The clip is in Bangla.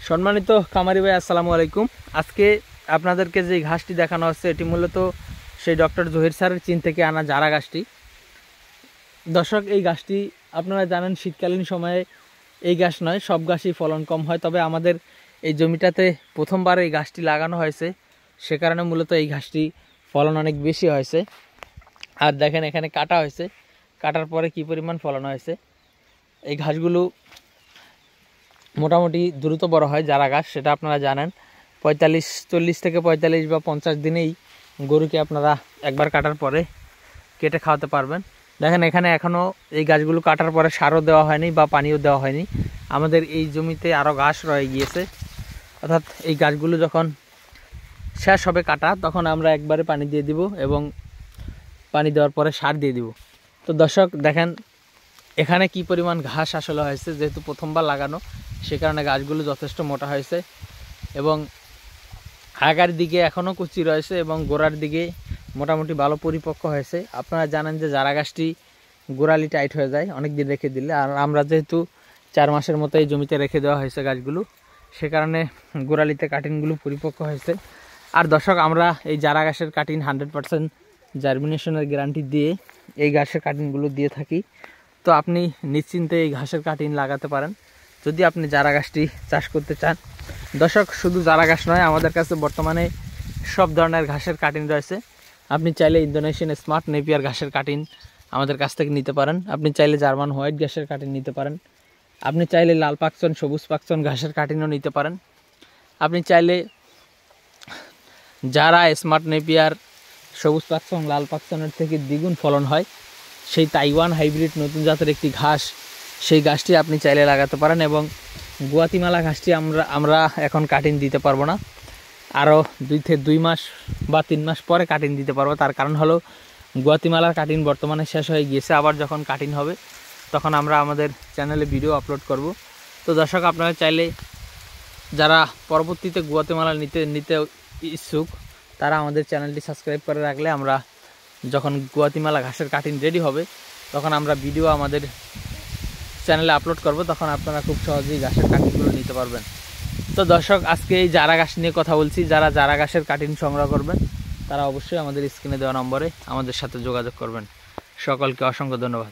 সম্মানিত খামারি ভাই, আসসালামু আলাইকুম। আজকে আপনাদেরকে যে ঘাসটি দেখানো হচ্ছে এটি মূলত সেই ডক্টর জহির স্যারের চীন থেকে আনা জারা ঘাসটি। দর্শক, এই ঘাসটি আপনারা জানেন শীতকালীন সময়ে এই ঘাস নয়, সব ঘাসই ফলন কম হয়, তবে আমাদের এই জমিটাতে প্রথমবার এই ঘাসটি লাগানো হয়েছে, সে কারণে মূলত এই ঘাসটি ফলন অনেক বেশি হয়েছে। আর দেখেন এখানে কাটা হয়েছে, কাটার পরে কি পরিমাণ ফলন হয়েছে। এই ঘাসগুলো মোটামুটি দ্রুত বড় হয় জারা ঘাস, সেটা আপনারা জানেন। 40 থেকে 45 বা 50 দিনেই গরুকে আপনারা একবার কাটার পরে কেটে খাওয়াতে পারবেন। দেখেন এখানে এখনও এই গাছগুলো কাটার পরে সারও দেওয়া হয়নি বা পানিও দেওয়া হয়নি। আমাদের এই জমিতে আরও ঘাস রয়ে গিয়েছে, অর্থাৎ এই গাছগুলো যখন শেষ হবে কাটা তখন আমরা একবারে পানি দিয়ে দিব এবং পানি দেওয়ার পরে সার দিয়ে দিব। তো দর্শক দেখেন এখানে কি পরিমাণ ঘাস আসলে হয়েছে, যেহেতু প্রথমবার লাগানো সে কারণে গাছগুলো যথেষ্ট মোটা হয়েছে এবং আগার দিকে এখনও কুচি রয়েছে এবং গোড়ার দিকে মোটামুটি ভালো পরিপক্ক হয়েছে। আপনারা জানেন যে জারা গাছটি গোড়ালি টাইট হয়ে যায় অনেক দিন রেখে দিলে, আর আমরা যেহেতু 4 মাসের মতো এই জমিতে রেখে দেওয়া হয়েছে গাছগুলো, সে কারণে গোড়ালিতে কাটিংগুলো পরিপক্ক হয়েছে। আর দর্শক, আমরা এই জারা গাছের কাটিং 100% জার্মিনেশনের গ্যারান্টি দিয়ে এই ঘাসের কাটিংগুলো দিয়ে থাকি। তো আপনি নিশ্চিন্তে এই ঘাসের কাটিং লাগাতে পারেন যদি আপনি জারা গাছটি চাষ করতে চান। দর্শক, শুধু জারা ঘাস নয়, আমাদের কাছে বর্তমানে সব ধরনের ঘাসের কাটিং রয়েছে। আপনি চাইলে ইন্দোনেশিয়ান স্মার্ট নেপিয়ার ঘাসের কাটিং আমাদের কাছ থেকে নিতে পারেন, আপনি চাইলে জার্মান হোয়াইট ঘাসের কাটিং নিতে পারেন, আপনি চাইলে লাল পাকচন সবুজ পাকচন ঘাসের কাটিংও নিতে পারেন, আপনি চাইলে যারা স্মার্ট নেপিয়ার সবুজ পাকচন লাল পাকচনের থেকে দ্বিগুণ ফলন হয় সেই তাইওয়ান হাইব্রিড নতুন জাতের একটি ঘাস, সেই ঘাসটি আপনি চাইলে লাগাতে পারেন। এবং গুয়াতিমালা ঘাসটি আমরা এখন কাটিং দিতে পারবো না, আরও 2 মাস বা 3 মাস পরে কাটিং দিতে পারবো। তার কারণ হলো গুয়াতিমালার কাটিং বর্তমানে শেষ হয়ে গিয়েছে, আবার যখন কাটিং হবে তখন আমরা আমাদের চ্যানেলে ভিডিও আপলোড করব। তো দর্শক, আপনারা চাইলে যারা পরবর্তীতে গুয়াতিমালা নিতে ইচ্ছুক তারা আমাদের চ্যানেলটি সাবস্ক্রাইব করে রাখলে আমরা যখন গুয়াতিমালা ঘাসের কাটিং রেডি হবে তখন আমরা ভিডিও আমাদের চ্যানেলে আপলোড করব, তখন আপনারা খুব সহজেই ঘাসের কাটিংগুলো নিতে পারবেন। তো দর্শক, আজকে এই জারা ঘাস নিয়ে কথা বলছি। যারা জারা ঘাসের কাটিং সংগ্রহ করবেন তারা অবশ্যই আমাদের স্ক্রিনে দেওয়া নম্বরে আমাদের সাথে যোগাযোগ করবেন। সকলকে অসংখ্য ধন্যবাদ।